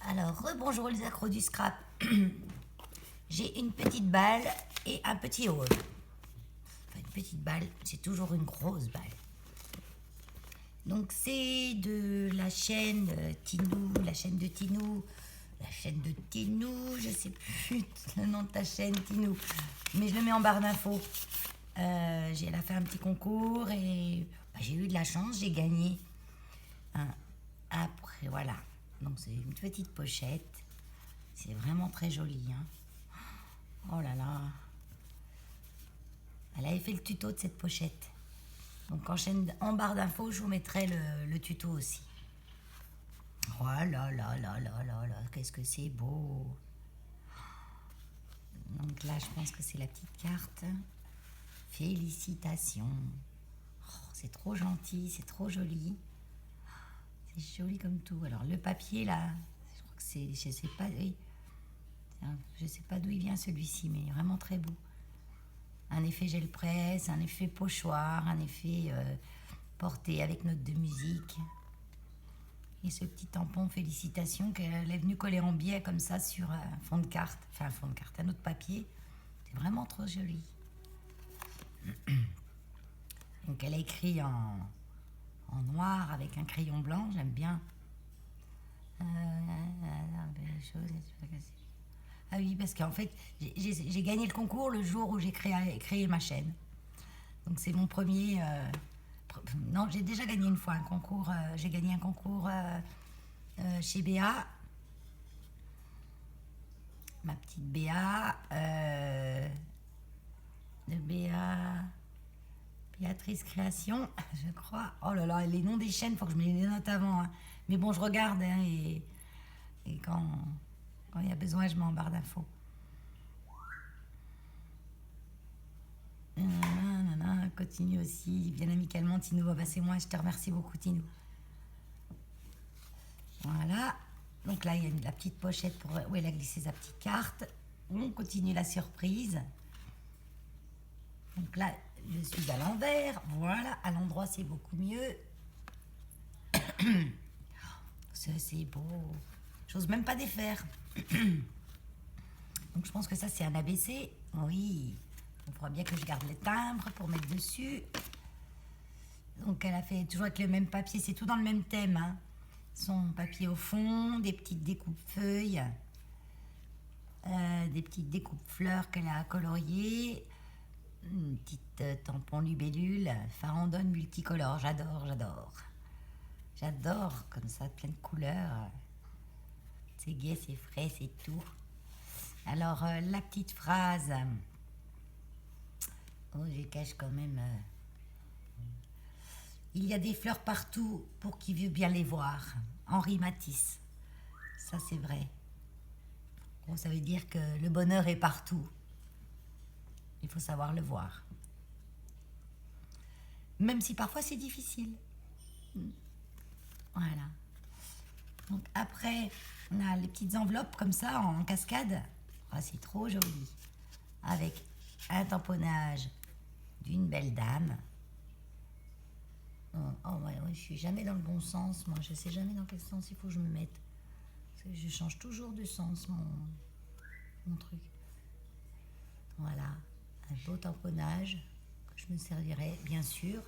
Alors, rebonjour les accros du scrap. J'ai une petite balle et un petit haut. Enfin, une petite balle, c'est toujours une grosse balle. Donc, c'est de la chaîne Tinou, la chaîne de Tinou, je sais plus le nom de ta chaîne, Tinou. Mais je le mets en barre d'infos. Elle a fait un petit concours et j'ai eu de la chance, j'ai gagné. Après, voilà. Donc, c'est une petite pochette. C'est vraiment très joli. Hein. Oh là là. Elle avait fait le tuto de cette pochette. Donc, en barre d'infos, je vous mettrai le tuto aussi. Oh là là là là là là. Qu'est-ce que c'est beau. Donc là, je pense que c'est la petite carte. Félicitations. Oh, c'est trop gentil, c'est trop joli. C'est joli comme tout. Alors, le papier, là, je crois que c'est... Je sais pas... Oui. Je sais pas d'où il vient celui-ci, mais il est vraiment très beau. Un effet gel presse, un effet pochoir, un effet porté avec note de musique. Et ce petit tampon félicitations qu'elle est venue coller en biais comme ça sur un fond de carte. Enfin, un fond de carte, un autre papier. C'est vraiment trop joli. Donc elle a écrit en noir avec un crayon blanc, j'aime bien. Ah oui, parce qu'en fait, j'ai gagné le concours le jour où j'ai créé ma chaîne. Donc c'est mon premier... non, j'ai déjà gagné une fois un concours. J'ai gagné un concours chez Béa. Ma petite Béa. De Béa... Béatrice Création, je crois. Oh là là, les noms des chaînes, il faut que je me les note avant. Hein. Mais bon, je regarde hein, et quand il y a besoin, je mets en barre d'infos. Continue aussi, bien amicalement, Tinou. Bah, c'est moi, je te remercie beaucoup, Tinou. Voilà. Donc là, il y a la petite pochette pour où elle a glissé sa petite carte. On continue la surprise. Donc là, je suis à l'envers. Voilà, à l'endroit, c'est beaucoup mieux. C'est beau. J'ose même pas défaire. Donc je pense que ça, c'est un ABC. Oui. Il faudra bien que je garde les timbres pour mettre dessus. Donc elle a fait toujours avec le même papier. C'est tout dans le même thème. Hein. Son papier au fond, des petites découpes feuilles. Des petites découpes fleurs qu'elle a coloriées. Une petite tampon libellule, farandole multicolore, j'adore. J'adore, comme ça, plein de couleurs. C'est gai, c'est frais, c'est tout. Alors, la petite phrase. Oh, je cache quand même. Il y a des fleurs partout pour qui veut bien les voir. Henri Matisse. Ça, c'est vrai. Bon, ça veut dire que le bonheur est partout. Il faut savoir le voir. Même si parfois c'est difficile. Voilà. Donc après, on a les petites enveloppes comme ça en cascade. Oh, c'est trop joli. Avec un tamponnage d'une belle dame. Oh ouais, je suis jamais dans le bon sens. Moi, je sais jamais dans quel sens il faut que je me mette. Parce que je change toujours de sens mon truc. Voilà. Un beau tamponnage que je me servirai bien sûr.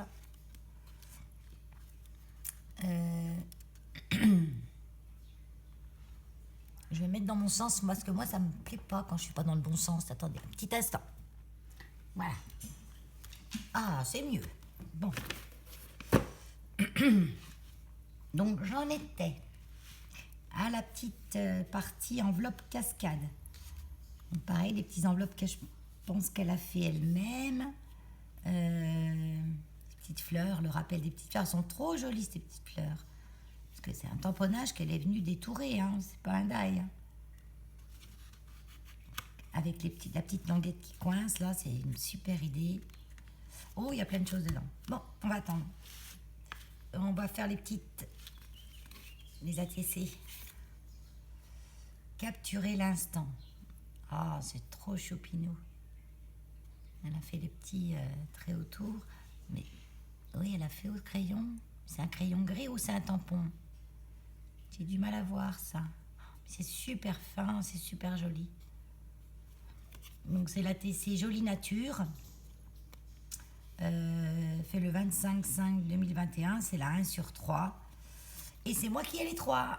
Je vais mettre dans mon sens parce que moi ça me plaît pas quand je suis pas dans le bon sens. Attendez un petit instant. Voilà. Ah, c'est mieux. Bon. Donc j'en étais à la petite partie enveloppe cascade. Donc, pareil, les petites enveloppes que je pense qu'elle a fait elle-même. Les petites fleurs, le rappel des petites fleurs, elles sont trop jolies ces petites fleurs. Parce que c'est un tamponnage qu'elle est venue détourer, hein, c'est pas un die. Hein. Avec la petite languette qui coince, là, c'est une super idée. Oh, il y a plein de choses dedans. Bon, on va attendre. On va faire les ATC. Capturer l'instant. Ah, c'est trop choupinou. Elle a fait les petits traits autour. Mais oui, elle a fait au crayon. C'est un crayon gris ou c'est un tampon? J'ai du mal à voir ça. C'est super fin, c'est super joli. Donc c'est Jolie Nature. Fait le 25/5/2021. C'est la 1/3. Et c'est moi qui ai les 3.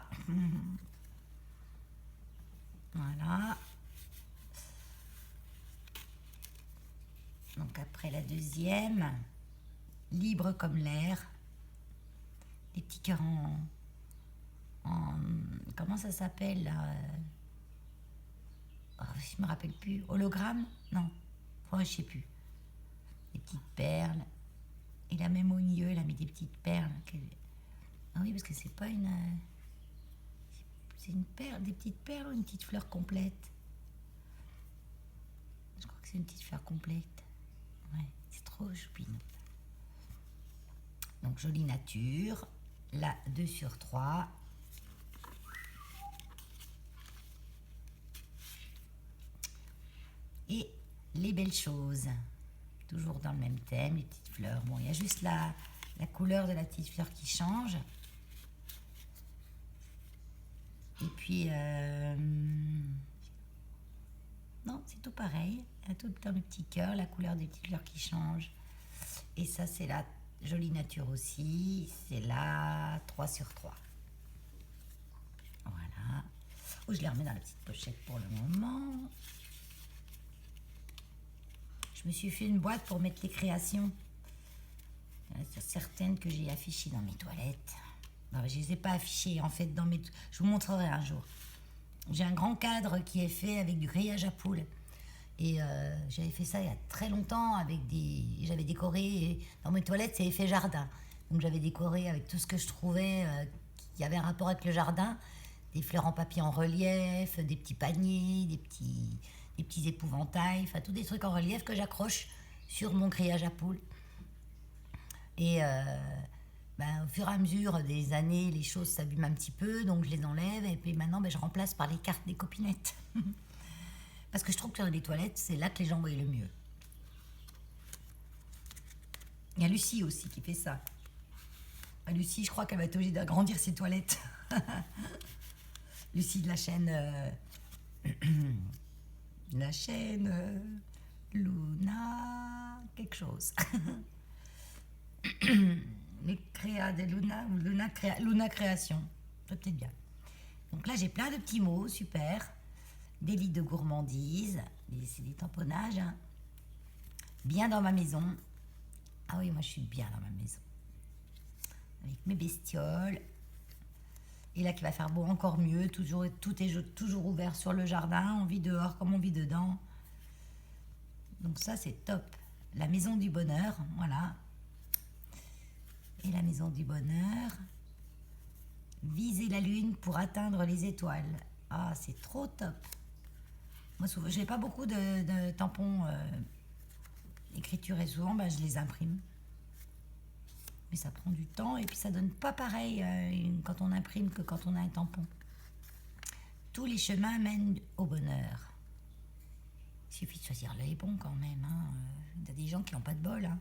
Voilà. Donc après la deuxième, Libre comme l'air. Les petits cœurs comment ça s'appelle là? Oh, je me rappelle plus. Hologramme? Non. Oh, je sais plus. Des petites perles. Il a même au milieu, il a mis des petites perles. Ah oui, parce que c'est pas une... C'est une perle, des petites perles ou une petite fleur complète? Je crois que c'est une petite fleur complète. Ouais, c'est trop choupine. Donc, Jolie Nature. La 2/3. Et les belles choses. Toujours dans le même thème, les petites fleurs. Bon, il y a juste la couleur de la petite fleur qui change. Et puis, non, c'est tout pareil. Il y a tout dans le petit cœur, la couleur des petites fleurs qui change. Et ça, c'est la Jolie Nature aussi. C'est la 3/3. Voilà. Oh, je les remets dans la petite pochette pour le moment. Je me suis fait une boîte pour mettre les créations. Il y en a certaines que j'ai affichées dans mes toilettes. Non, je ne les ai pas affichées en fait dans mes... Je vous montrerai un jour. J'ai un grand cadre qui est fait avec du grillage à poules. Et j'avais fait ça il y a très longtemps avec des... J'avais décoré... Dans mes toilettes, c'est effet jardin. Donc j'avais décoré avec tout ce que je trouvais qui avait un rapport avec le jardin. Des fleurs en papier en relief, des petits paniers, des petits épouvantails, enfin tous des trucs en relief que j'accroche sur mon grillage à poules. Et au fur et à mesure des années, les choses s'abîment un petit peu, donc je les enlève et puis maintenant je remplace par les cartes des copinettes. Parce que je trouve que dans les toilettes, c'est là que les gens voient le mieux. Il y a Lucie aussi qui fait ça. Lucie, je crois qu'elle va être obligée d'agrandir ses toilettes. Lucie de la chaîne... Luna quelque chose. Les créas de Luna ou Luna Création. Peut-être bien. Donc là, j'ai plein de petits mots, super. Des lits de gourmandise. C'est des tamponnages. Hein. Bien dans ma maison. Ah oui, moi, je suis bien dans ma maison. Avec mes bestioles. Et là, qui va faire beau encore mieux. Tout est toujours ouvert sur le jardin. On vit dehors comme on vit dedans. Donc ça, c'est top. La maison du bonheur, voilà. Et la maison du bonheur. Viser la lune pour atteindre les étoiles. Ah, c'est trop top. Moi, souvent, j'ai pas beaucoup de tampons écriture et souvent, je les imprime. Mais ça prend du temps et puis ça donne pas pareil quand on imprime que quand on a un tampon. Tous les chemins mènent au bonheur. Il suffit de choisir l'œil bon quand même. Hein. Il y a des gens qui n'ont pas de bol. Hein.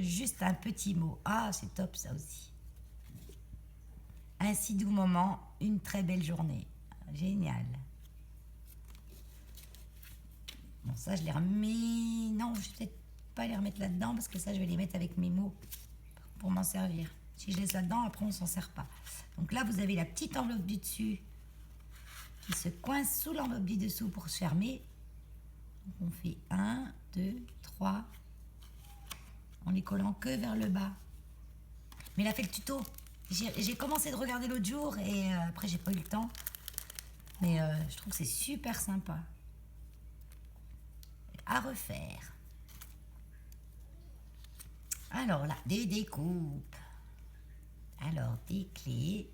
Juste un petit mot. Ah, c'est top ça aussi. Un si doux moment, une très belle journée. Génial. Bon, ça, je les remets... Non, je vais peut-être pas les remettre là-dedans parce que ça, je vais les mettre avec mes mots pour m'en servir. Si je laisse là-dedans, après, on s'en sert pas. Donc là, vous avez la petite enveloppe du dessus qui se coince sous l'enveloppe du dessous pour se fermer. Donc on fait 1, 2, 3 en les collant que vers le bas. Mais il a fait le tuto. J'ai commencé de regarder l'autre jour et après j'ai pas eu le temps. Mais je trouve que c'est super sympa. À refaire. Alors là, des découpes. Alors des clés.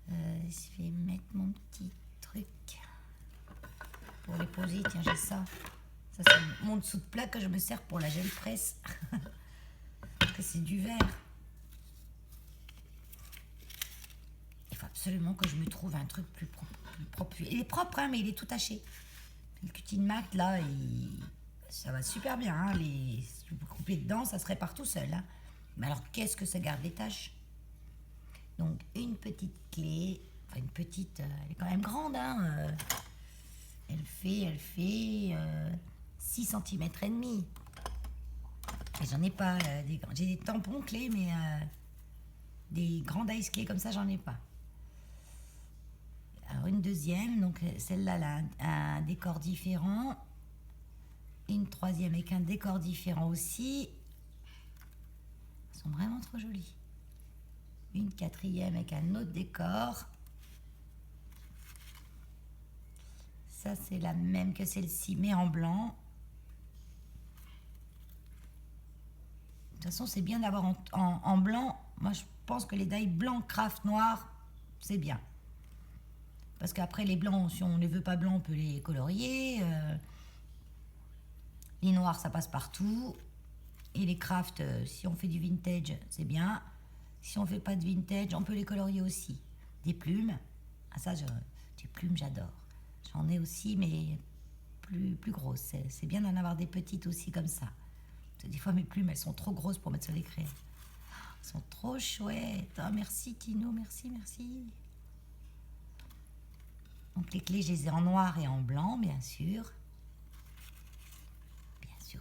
Je vais mettre mon petit truc pour les poser. Tiens, j'ai ça. Ça, c'est mon dessous de plat que je me sers pour la gel presse. Parce que c'est du verre. Il faut absolument que je me trouve un truc plus propre. Il est propre, hein, mais il est tout taché. Le cutine mat, là, ça va super bien. Hein, si vous coupez dedans, ça se répare tout seul. Hein. Mais alors, qu'est-ce que ça garde les taches? Donc, une petite clé, enfin une petite, elle est quand même grande, hein. Elle fait 6 cm et demi. Et j'en ai pas des grands. J'ai des tampons clés, mais des grandes ice clés comme ça, j'en ai pas. Alors, une deuxième, donc celle-là, elle a un décor différent. Une troisième avec un décor différent aussi. Elles sont vraiment trop jolies. Une quatrième avec un autre décor. Ça, c'est la même que celle-ci, mais en blanc. De toute façon, c'est bien d'avoir en blanc. Moi, je pense que les die blanc, craft, noir, c'est bien. Parce qu'après, les blancs, si on ne les veut pas blancs, on peut les colorier. Les noirs, ça passe partout. Et les crafts, si on fait du vintage, c'est bien. Si on fait pas de vintage, on peut les colorier aussi. Des plumes. Ah ça, des plumes, j'adore. J'en ai aussi, mais plus grosses. C'est bien d'en avoir des petites aussi comme ça. Parce que des fois, mes plumes, elles sont trop grosses pour mettre sur les crayons. Elles sont trop chouettes. Oh, merci Tino, merci. Donc les clés, je les ai en noir et en blanc, bien sûr.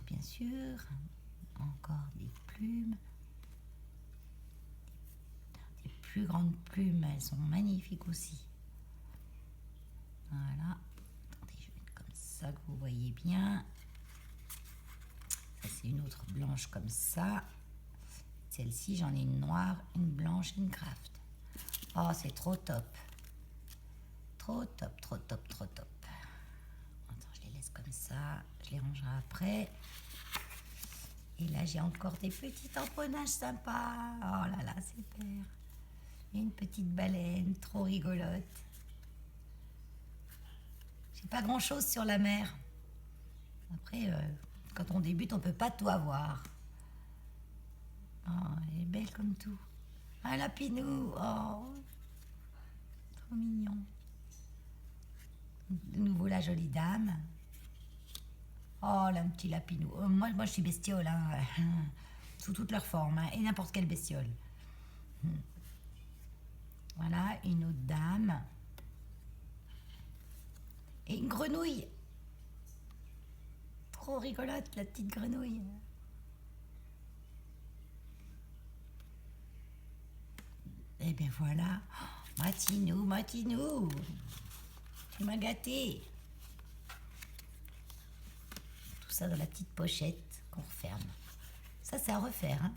Bien sûr. Encore des plumes. Des plus grandes plumes, elles sont magnifiques aussi. Voilà. Attendez, je vais mettre comme ça que vous voyez bien. Ça, c'est une autre blanche comme ça. Celle-ci, j'en ai une noire, une blanche et une craft. Oh, c'est trop top. Trop top. Attends, je les laisse comme ça. Je les rangerai après. Et là, j'ai encore des petits tamponnages sympas. Oh là là, super. Une petite baleine, trop rigolote. J'ai pas grand-chose sur la mer. Après, quand on débute, on peut pas tout avoir. Oh, elle est belle comme tout. Un lapinou, oh, trop mignon. De nouveau la jolie dame. Oh, là, un petit lapinou. Moi, je suis bestiole, hein. Sous toutes leurs formes, hein, et n'importe quelle bestiole. Voilà, une autre dame. Et une grenouille. Trop rigolote, la petite grenouille. Et bien voilà. Oh, Matinou. Tu m'as gâté. Tout ça dans la petite pochette qu'on referme. Ça, c'est à refaire, hein.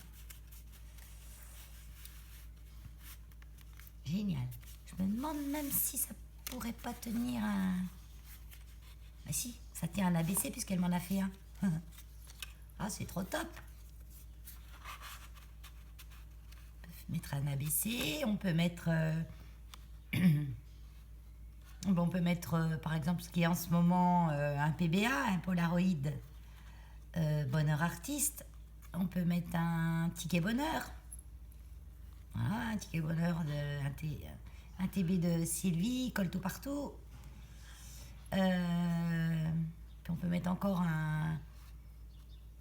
Génial. Je me demande même si ça pourrait pas tenir un... Bah si, ça tient un ABC puisqu'elle m'en a fait un. Ah, c'est trop top. On peut mettre un ABC, on peut mettre... on peut mettre, par exemple, ce qui est en ce moment un PBA, un Polaroid Bonheur Artiste. On peut mettre un ticket bonheur. Voilà, un ticket bonheur, un TB de Sylvie, colle tout partout. Puis on peut mettre encore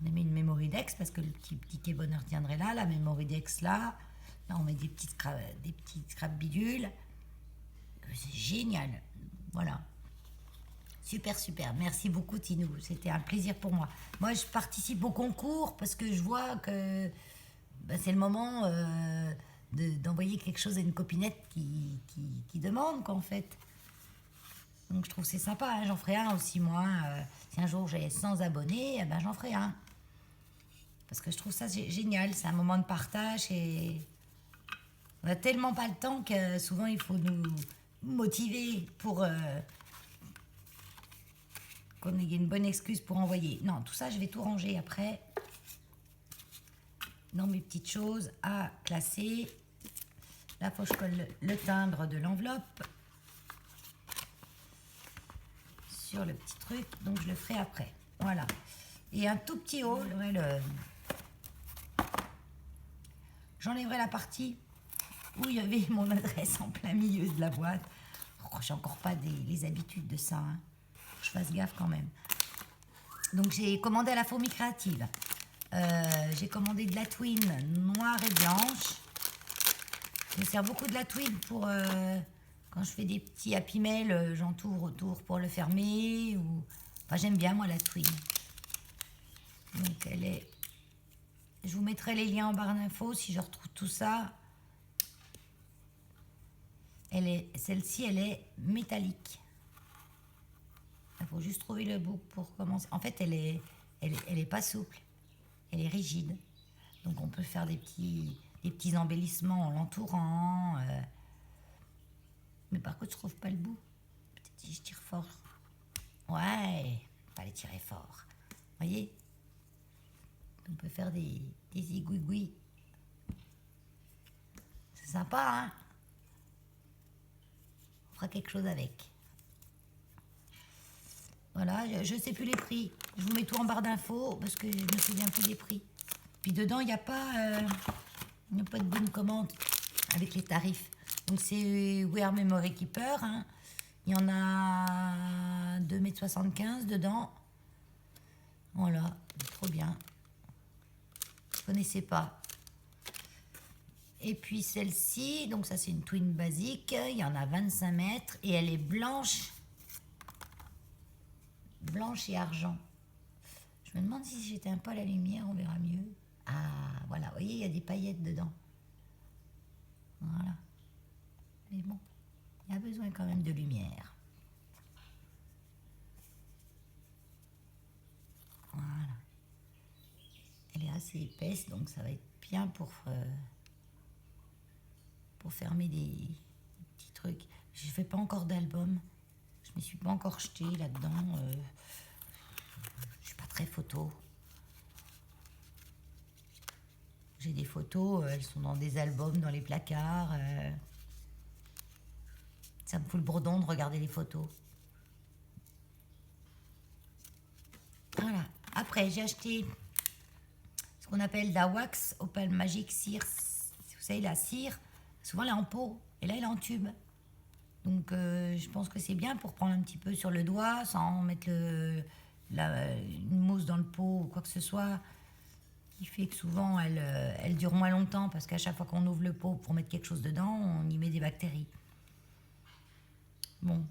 on met une memory dex parce que le petit ticket bonheur tiendrait là, la memory dex là. Là, on met des petits scrap bidules. C'est génial. Voilà. Super. Merci beaucoup, Tinou. C'était un plaisir pour moi. Moi, je participe au concours parce que je vois que c'est le moment d'envoyer quelque chose à une copinette qui demande, quoi, en fait. Donc, je trouve que c'est sympa. Hein. J'en ferai un aussi, moi. Si un jour j'ai 100 abonnés, j'en ferai un. Parce que je trouve ça génial. C'est un moment de partage et on n'a tellement pas le temps que souvent, il faut nous motiver pour... qu'on ait une bonne excuse pour envoyer. Non, tout ça, je vais tout ranger après dans mes petites choses à classer. Là, il faut que je colle le timbre de l'enveloppe sur le petit truc. Donc, je le ferai après. Voilà. Et un tout petit haut. J'enlèverai la partie où il y avait mon adresse en plein milieu de la boîte. Oh, j'ai encore pas les habitudes de ça. Hein. Je fasse gaffe quand même. Donc j'ai commandé à la Fourmi Créative J'ai commandé de la twin noire et blanche. Je me sers beaucoup de la twin pour quand je fais des petits happy mail, j'entoure autour pour le fermer. Enfin, j'aime bien moi la twin. Donc elle est. Je vous mettrai les liens en barre d'infos si je retrouve tout ça. Celle-ci, elle est métallique. Il faut juste trouver le bout pour commencer. En fait, elle est pas souple. Elle est rigide. Donc on peut faire des petits embellissements en l'entourant. Mais par contre, je trouve pas le bout. Peut-être si je tire fort. Ouais, pas les tirer fort. Vous voyez? On peut faire des igouigouis. C'est sympa, hein? On fera quelque chose avec. Voilà, je ne sais plus les prix. Je vous mets tout en barre d'infos parce que je me souviens plus des prix. Puis dedans, il n'y a pas de bonne commande avec les tarifs. Donc c'est Wear Memory Keeper. Hein. Il y en a 2,75 m dedans. Voilà, trop bien. Je ne connaissais pas. Et puis celle-ci, donc ça c'est une twin basique. Il y en a 25 mètres et elle est blanche. Blanche et argent. Je me demande si j'éteins pas la lumière, on verra mieux. Ah, voilà, vous voyez, il y a des paillettes dedans. Voilà. Mais bon, il y a besoin quand même de lumière. Voilà. Elle est assez épaisse, donc ça va être bien pour fermer des petits trucs. Je ne fais pas encore d'album. Je ne me suis pas encore jetée là-dedans. Je suis pas très photo. J'ai des photos, elles sont dans des albums, dans les placards. Ça me fout le bourdon de regarder les photos. Voilà. Après, j'ai acheté ce qu'on appelle la wax Opal Magic Cire. Vous savez, la cire, souvent elle est en pot. Et là, elle est en tube. Donc, je pense que c'est bien pour prendre un petit peu sur le doigt sans mettre une mousse dans le pot ou quoi que ce soit. Qui fait que souvent, elle dure moins longtemps parce qu'à chaque fois qu'on ouvre le pot pour mettre quelque chose dedans, on y met des bactéries. Bon.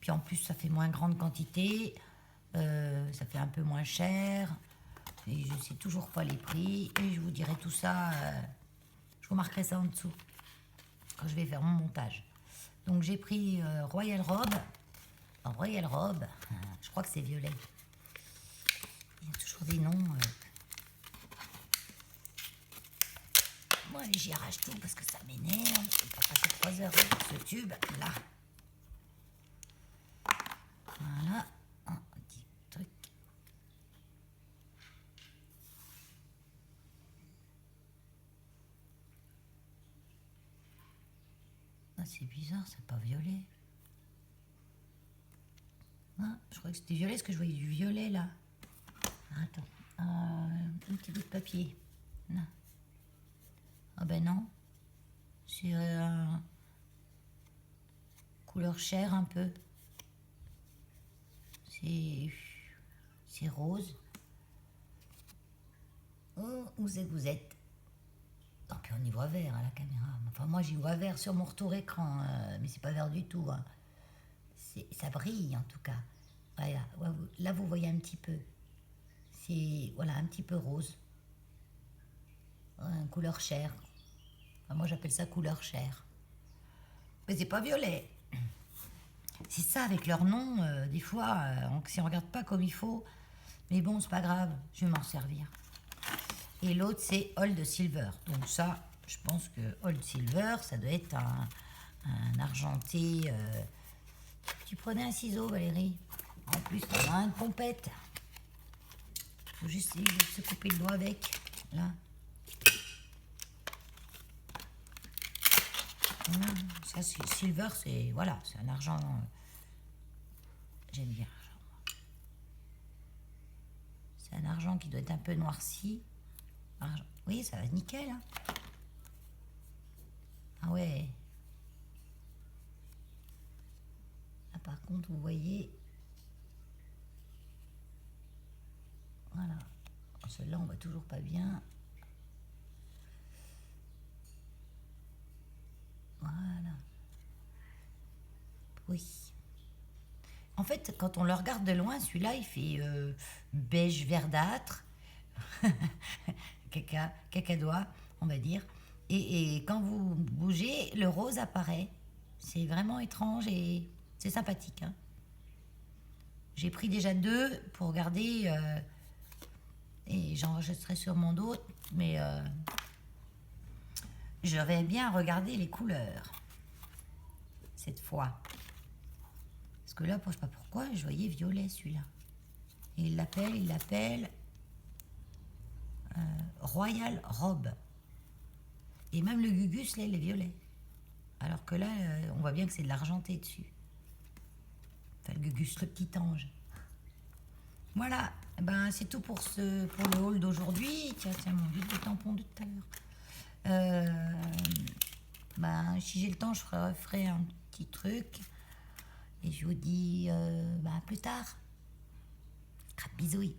Puis en plus, ça fait moins grande quantité. Ça fait un peu moins cher. Et je ne sais toujours pas les prix. Et je vous dirai tout ça. Je vous marquerai ça en dessous quand je vais faire mon montage. Donc j'ai pris Royal Robe. Alors, Royal Robe, je crois que c'est violet. Il y a toujours des noms. Bon, allez, j'y arrache tout parce que ça m'énerve. Je vais pas passer 3 heures avec ce tube là. Voilà. Un petit truc. Ah, c'est bizarre, c'est pas violet. Ah, je crois que c'était violet, parce que je voyais du violet là. Attends, un petit bout de papier. Non. Ah ben non. C'est couleur chair un peu. C'est rose. Oh, où c'est que vous êtes? Tant pis, on y voit vert à la caméra. Enfin, moi, j'y vois vert sur mon retour écran, mais c'est pas vert du tout. Hein. Ça brille, en tout cas. Voilà. Là, vous voyez un petit peu. C'est, voilà, un petit peu rose. Couleur chair. Enfin, moi, j'appelle ça couleur chair. Mais c'est pas violet. C'est ça, avec leur nom, des fois, si on regarde pas comme il faut. Mais bon, c'est pas grave, je vais m'en servir. Et l'autre, c'est Old Silver. Donc ça, je pense que Old Silver, ça doit être un argenté. Tu prenais un ciseau, Valérie. En plus, on a une pompette. Il faut juste se couper le doigt avec. Là. Voilà. Ça, c'est Silver, c'est voilà, c'est un argent. J'aime bien l'argent. C'est un argent qui doit être un peu noirci. Argent. Oui, ça va nickel. Hein. Ah ouais. Là, par contre, vous voyez. Voilà. Celle-là, on voit toujours pas bien. Voilà. Oui. En fait, quand on le regarde de loin, celui-là, il fait beige verdâtre, cacadois, on va dire. Et quand vous bougez, le rose apparaît. C'est vraiment étrange et c'est sympathique, hein. J'ai pris déjà 2 pour regarder et j'enregistrerai sur mon dos, mais je vais bien regarder les couleurs cette fois. Parce que là, je sais pas pourquoi, je voyais violet celui-là. Et il l'appelle Royal Robe. Et même le Gugus, là, il est violet. Alors que là, on voit bien que c'est de l'argenté dessus. Enfin, le Gugus, le petit ange. Voilà, ben, c'est tout pour le haul d'aujourd'hui. Tiens, mon vide de tampon de tout à l'heure. Ben, si j'ai le temps, je ferai un petit truc. Et je vous dis ben, à plus tard. Bisous.